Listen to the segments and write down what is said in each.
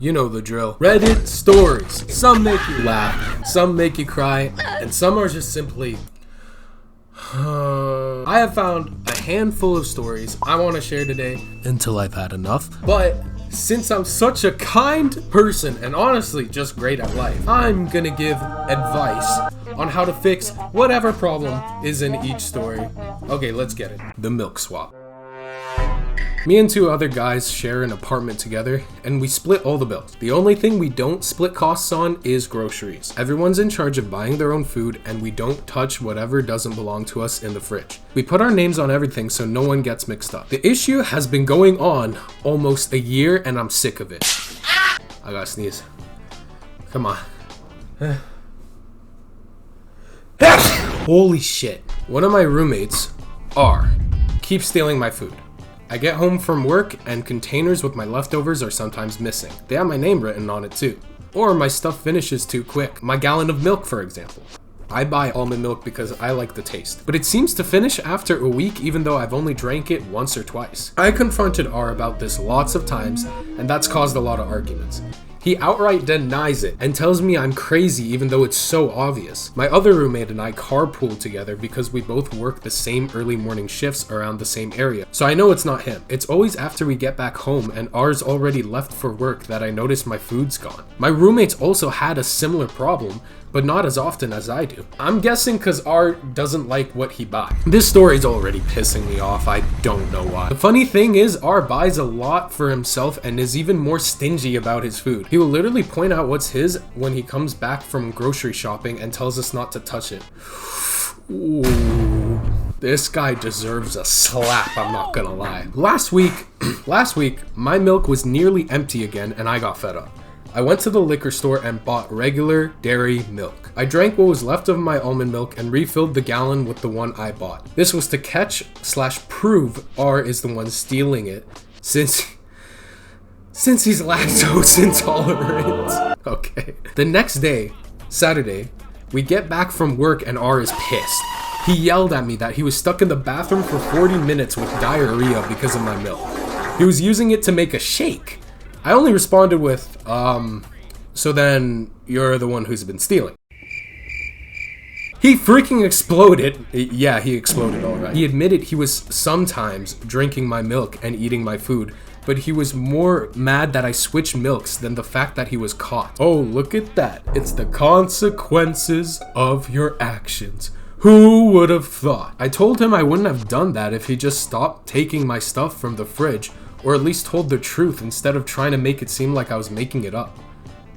You know the drill. Reddit stories. Some make you laugh, some make you cry, and some are just simply... I have found a handful of stories I want to share today until I've had enough. But since I'm such a kind person and honestly just great at life, I'm gonna give advice on how to fix whatever problem is in each story. Okay, let's get it. The milk swap. Me and two other guys share an apartment together, and we split all the bills. The only thing we don't split costs on is groceries. Everyone's in charge of buying their own food, and we don't touch whatever doesn't belong to us in the fridge. We put our names on everything so no one gets mixed up. The issue has been going on almost a year, and I'm sick of it. I gotta sneeze. Come on. Holy shit. One of my roommates, R, keeps stealing my food. I get home from work and containers with my leftovers are sometimes missing. They have my name written on it too. Or my stuff finishes too quick. My gallon of milk, for example. I buy almond milk because I like the taste, but it seems to finish after a week even though I've only drank it once or twice. I confronted R about this lots of times, and that's caused a lot of arguments. He outright denies it and tells me I'm crazy even though it's so obvious. My other roommate and I carpool together because we both work the same early morning shifts around the same area. So I know it's not him. It's always after we get back home and R's already left for work that I notice my food's gone. My roommates also had a similar problem, but not as often as I do. I'm guessing cause R doesn't like what he buys. This story's already pissing me off, I don't know why. The funny thing is R buys a lot for himself and is even more stingy about his food. He will literally point out what's his when he comes back from grocery shopping and tells us not to touch it. Ooh, this guy deserves a slap, I'm not gonna lie. Last week, my milk was nearly empty again and I got fed up. I went to the liquor store and bought regular dairy milk. I drank what was left of my almond milk and refilled the gallon with the one I bought. This was to catch/prove R is the one stealing it, since he's lactose intolerant. Okay. The next day, Saturday, we get back from work and R is pissed. He yelled at me that he was stuck in the bathroom for 40 minutes with diarrhea because of my milk. He was using it to make a shake. I only responded with, so then you're the one who's been stealing. He freaking exploded. Yeah, he exploded alright. He admitted he was sometimes drinking my milk and eating my food, but he was more mad that I switched milks than the fact that he was caught. Oh, look at that. It's the consequences of your actions. Who would have thought? I told him I wouldn't have done that if he just stopped taking my stuff from the fridge, or at least told the truth instead of trying to make it seem like I was making it up.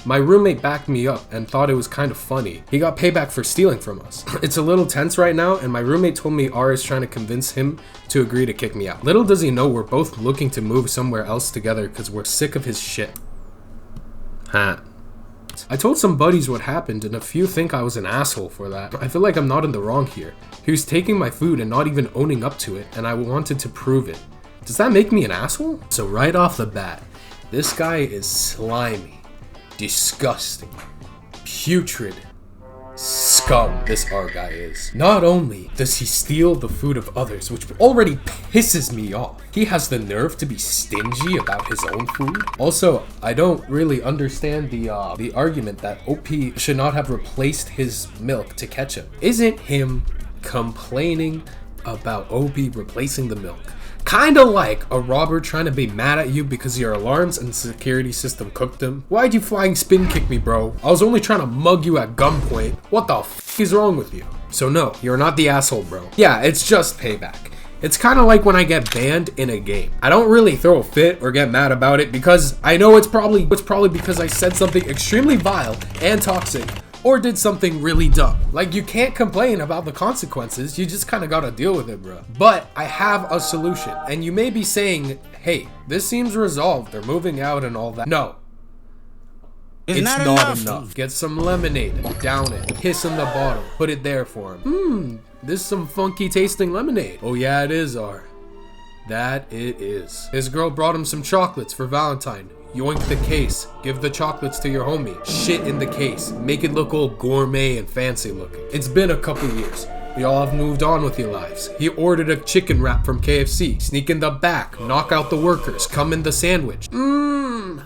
My roommate backed me up and thought it was kind of funny. He got payback for stealing from us. It's a little tense right now, and my roommate told me R is trying to convince him to agree to kick me out. Little does he know we're both looking to move somewhere else together because we're sick of his shit. I told some buddies what happened and a few think I was an asshole for that. I feel like I'm not in the wrong here. He was taking my food and not even owning up to it, and I wanted to prove it. Does that make me an asshole? So right off the bat, this guy is slimy, disgusting, putrid, scum, this R guy is. Not only does he steal the food of others, which already pisses me off, he has the nerve to be stingy about his own food. Also, I don't really understand the argument that OP should not have replaced his milk to ketchup. Isn't him complaining about OP replacing the milk kinda like a robber trying to be mad at you because your alarms and security system cooked him? Why'd you flying spin kick me, bro? I was only trying to mug you at gunpoint. What the f is wrong with you? So no, you're not the asshole, bro. Yeah, it's just payback. It's kind of like when I get banned in a game. I don't really throw a fit or get mad about it because I know it's probably because I said something extremely vile and toxic or did something really dumb. Like, you can't complain about the consequences, you just kind of gotta deal with it, bro. But I have a solution, and you may be saying, hey, this seems resolved, they're moving out and all that. No. It's not enough. Get some lemonade, down it, piss in the bottle, put it there for him. This is some funky tasting lemonade. Oh yeah, it is, R. That it is. His girl brought him some chocolates for Valentine. Yoink the case, give the chocolates to your homie, shit in the case, make it look all gourmet and fancy looking. It's been a couple years, y'all have moved on with your lives. He ordered a chicken wrap from KFC, sneak in the back, knock out the workers, come in the sandwich.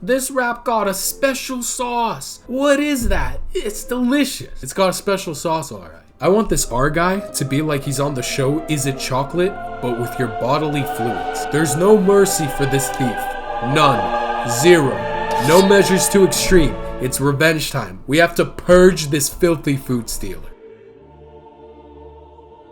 this wrap got a special sauce. What is that? It's delicious. It's got a special sauce, alright. I want this R guy to be like he's on the show Is It Chocolate, but with your bodily fluids. There's no mercy for this thief. None. Zero. No measures too extreme. It's revenge time. We have to purge this filthy food stealer.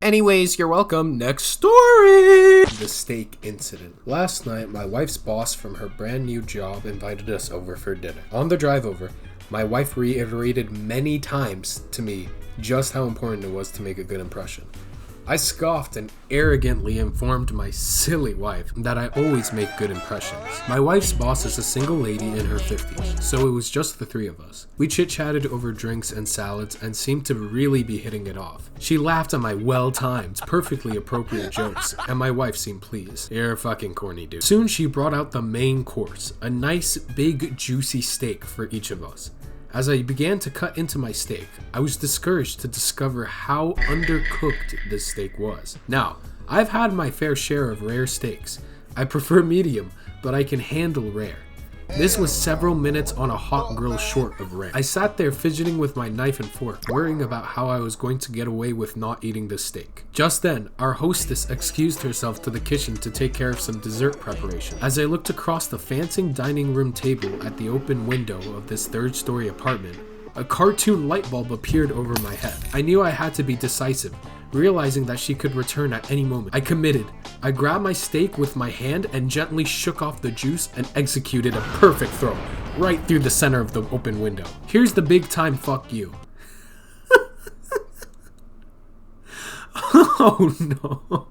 Anyways, you're welcome. Next story! The steak incident. Last night, my wife's boss from her brand new job invited us over for dinner. On the drive over, my wife reiterated many times to me just how important it was to make a good impression. I scoffed and arrogantly informed my silly wife that I always make good impressions. My wife's boss is a single lady in her 50s, so it was just the three of us. We chit-chatted over drinks and salads and seemed to really be hitting it off. She laughed at my well-timed, perfectly appropriate jokes, and my wife seemed pleased. You're fucking corny, dude. Soon she brought out the main course, a nice, big, juicy steak for each of us. As I began to cut into my steak, I was discouraged to discover how undercooked this steak was. Now, I've had my fair share of rare steaks. I prefer medium, but I can handle rare. This was several minutes on a hot grill short of rare. I sat there fidgeting with my knife and fork, worrying about how I was going to get away with not eating the steak. Just then, our hostess excused herself to the kitchen to take care of some dessert preparation. As I looked across the fancy dining room table at the open window of this third-story apartment, a cartoon light bulb appeared over my head. I knew I had to be decisive, realizing that she could return at any moment. I committed. I grabbed my steak with my hand and gently shook off the juice and executed a perfect throw, right through the center of the open window. Here's the big time fuck you. Oh no.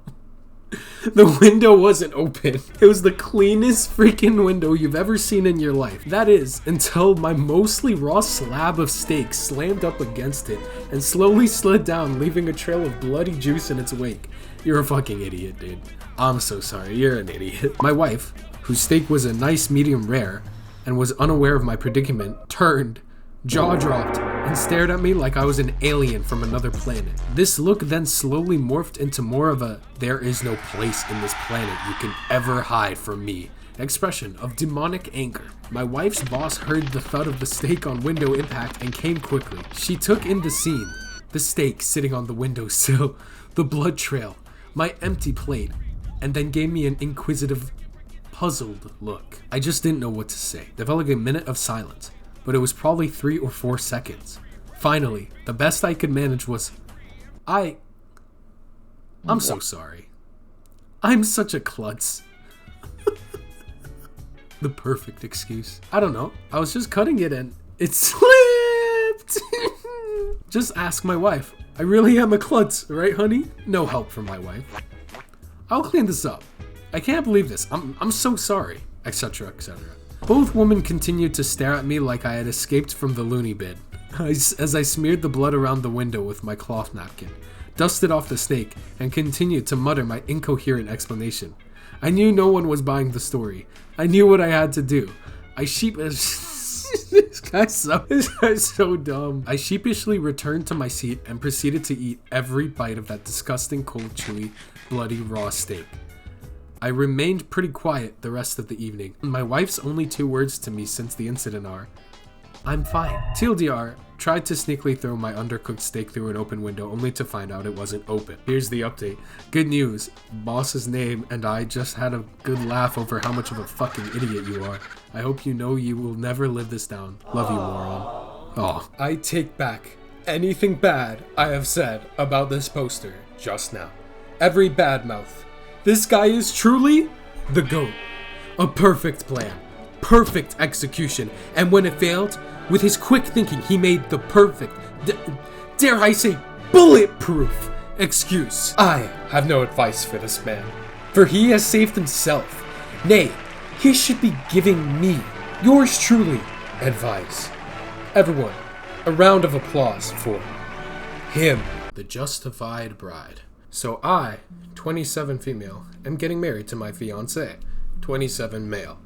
The window wasn't open. It was the cleanest freaking window you've ever seen in your life. That is, until my mostly raw slab of steak slammed up against it and slowly slid down, leaving a trail of bloody juice in its wake. You're a fucking idiot, dude. I'm so sorry, you're an idiot. My wife, whose steak was a nice medium rare and was unaware of my predicament, turned, jaw dropped, and stared at me like I was an alien from another planet. This look then slowly morphed into more of a "there is no place in this planet you can ever hide from me" expression of demonic anger. My wife's boss heard the thud of the steak on window impact and came quickly. She took in the scene, the steak sitting on the windowsill, the blood trail, my empty plate, and then gave me an inquisitive, puzzled look. I just didn't know what to say. There felt like a minute of silence, but it was probably 3 or 4 seconds. Finally, the best I could manage was, I'm so sorry. I'm such a klutz. The perfect excuse. I don't know. I was just cutting it and it slipped. Just ask my wife. I really am a klutz, right, honey? No help from my wife. I'll clean this up. I can't believe this. I'm so sorry, etc., etc. Both women continued to stare at me like I had escaped from the loony bin. As I smeared the blood around the window with my cloth napkin, dusted off the steak, and continued to mutter my incoherent explanation. I knew no one was buying the story. I knew what I had to do. This guy's so dumb. I sheepishly returned to my seat and proceeded to eat every bite of that disgusting, cold, chewy, bloody, raw steak. I remained pretty quiet the rest of the evening. My wife's only 2 words to me since the incident are, "I'm fine." TLDR, tried to sneakily throw my undercooked steak through an open window only to find out it wasn't open. Here's the update. Good news, boss's name and I just had a good laugh over how much of a fucking idiot you are. I hope you know you will never live this down. Love you, moron. Oh, I take back anything bad I have said about this poster just now. Every bad mouth. This guy is truly the GOAT. A perfect plan. Perfect execution. And when it failed, with his quick thinking, he made the perfect, dare I say, bulletproof excuse. I have no advice for this man, for he has saved himself. Nay, he should be giving me, yours truly, advice. Everyone, a round of applause for him. The Justified Bride. So I, 27 female, am getting married to my fiancé, 27 male,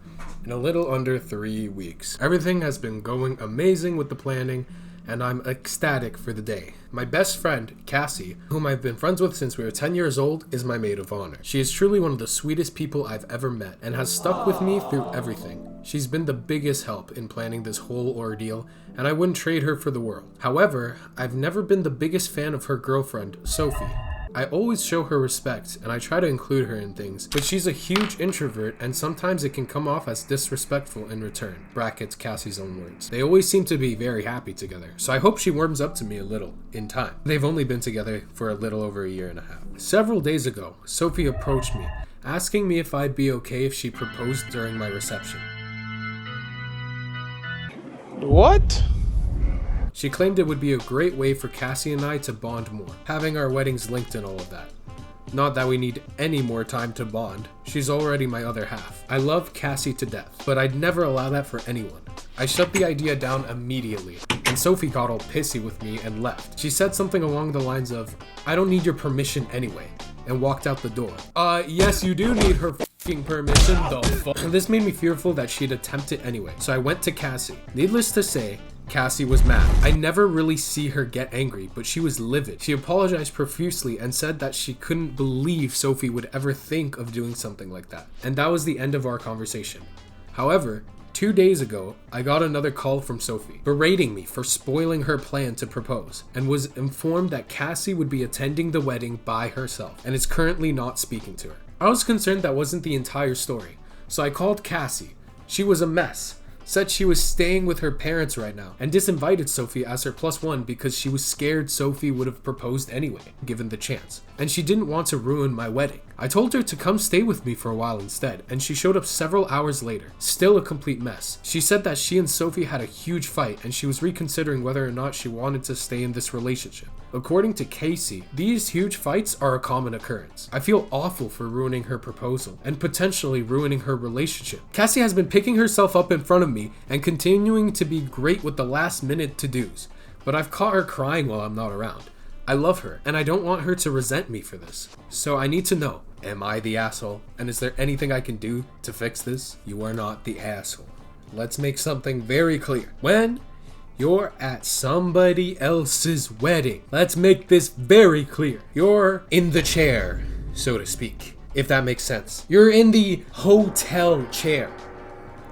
in a little under 3 weeks. Everything has been going amazing with the planning, and I'm ecstatic for the day. My best friend, Cassie, whom I've been friends with since we were 10 years old, is my maid of honor. She is truly one of the sweetest people I've ever met and has stuck with me through everything. She's been the biggest help in planning this whole ordeal, and I wouldn't trade her for the world. However, I've never been the biggest fan of her girlfriend, Sophie. I always show her respect and I try to include her in things, but she's a huge introvert and sometimes it can come off as disrespectful in return. Brackets Cassie's own words. They always seem to be very happy together, so I hope she warms up to me a little in time. They've only been together for a little over a year and a half. Several days ago, Sophie approached me, asking me if I'd be okay if she proposed during my reception. What? She claimed it would be a great way for Cassie and I to bond more, having our weddings linked and all of that. Not that we need any more time to bond, she's already my other half. I love Cassie to death, but I'd never allow that for anyone. I shut the idea down immediately, and Sophie got all pissy with me and left. She said something along the lines of, "I don't need your permission anyway," and walked out the door. Yes you do need her f***ing permission, the fuck. This made me fearful that she'd attempt it anyway, so I went to Cassie. Needless to say, Cassie was mad. I never really see her get angry, but she was livid. She apologized profusely and said that she couldn't believe Sophie would ever think of doing something like that. And that was the end of our conversation. However, 2 days ago, I got another call from Sophie, berating me for spoiling her plan to propose, and was informed that Cassie would be attending the wedding by herself, and is currently not speaking to her. I was concerned that wasn't the entire story, so I called Cassie. She was a mess. Said she was staying with her parents right now, and disinvited Sophie as her +1 because she was scared Sophie would have proposed anyway, given the chance. And she didn't want to ruin my wedding. I told her to come stay with me for a while instead, and she showed up several hours later, still a complete mess. She said that she and Sophie had a huge fight, and she was reconsidering whether or not she wanted to stay in this relationship. According to Casey, these huge fights are a common occurrence. I feel awful for ruining her proposal, and potentially ruining her relationship. Cassie has been picking herself up in front of me, and continuing to be great with the last minute to-dos, but I've caught her crying while I'm not around. I love her, and I don't want her to resent me for this. So I need to know, am I the asshole? And is there anything I can do to fix this? You are not the asshole. Let's make something very clear. When you're at somebody else's wedding, let's make this very clear. You're in the chair, so to speak, if that makes sense. You're in the hotel chair,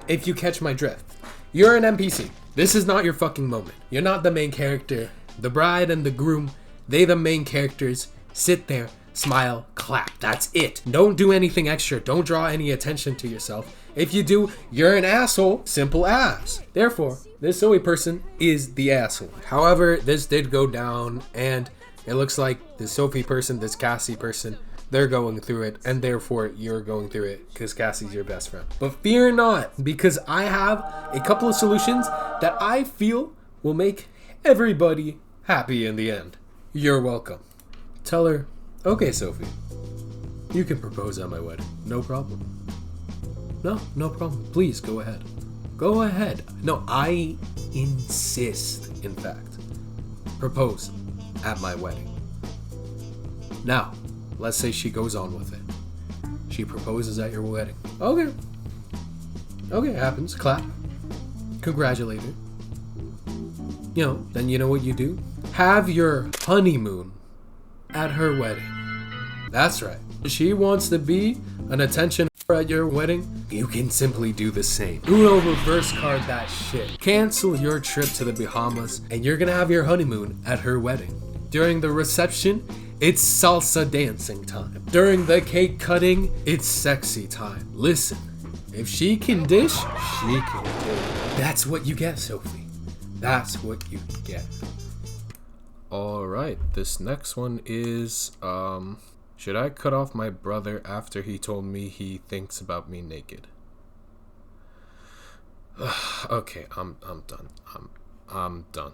if you catch my drift. You're an NPC. This is not your fucking moment. You're not the main character. The bride and the groom, they the main characters. Sit there, smile, clap. That's it. Don't do anything extra. Don't draw any attention to yourself. If you do, you're an asshole. Simple as. Therefore, this Zoe person is the asshole. However, this did go down, and it looks like this Sophie person, this Cassie person, they're going through it, and therefore you're going through it because Cassie's your best friend. But fear not, because I have a couple of solutions that I feel will make everybody happy in the end. You're welcome. Tell her, okay, Sophie, you can propose at my wedding. No problem. No problem. Please go ahead. Go ahead. No, I insist, in fact. Propose at my wedding. Now, let's say she goes on with it. She proposes at your wedding. Okay, it happens. Clap. Congratulate her. Then you know what you do? Have your honeymoon at her wedding. That's right. If she wants to be an attention at your wedding, you can simply do the same. Uno reverse card that shit. Cancel your trip to the Bahamas, and you're gonna have your honeymoon at her wedding. During the reception, it's salsa dancing time. During the cake cutting, it's sexy time. Listen, if she can dish, she can dish. That's what you get, Sophie. That's what you get. Alright, this next one is, should I cut off my brother after he told me he thinks about me naked? Okay, I'm done. I'm done.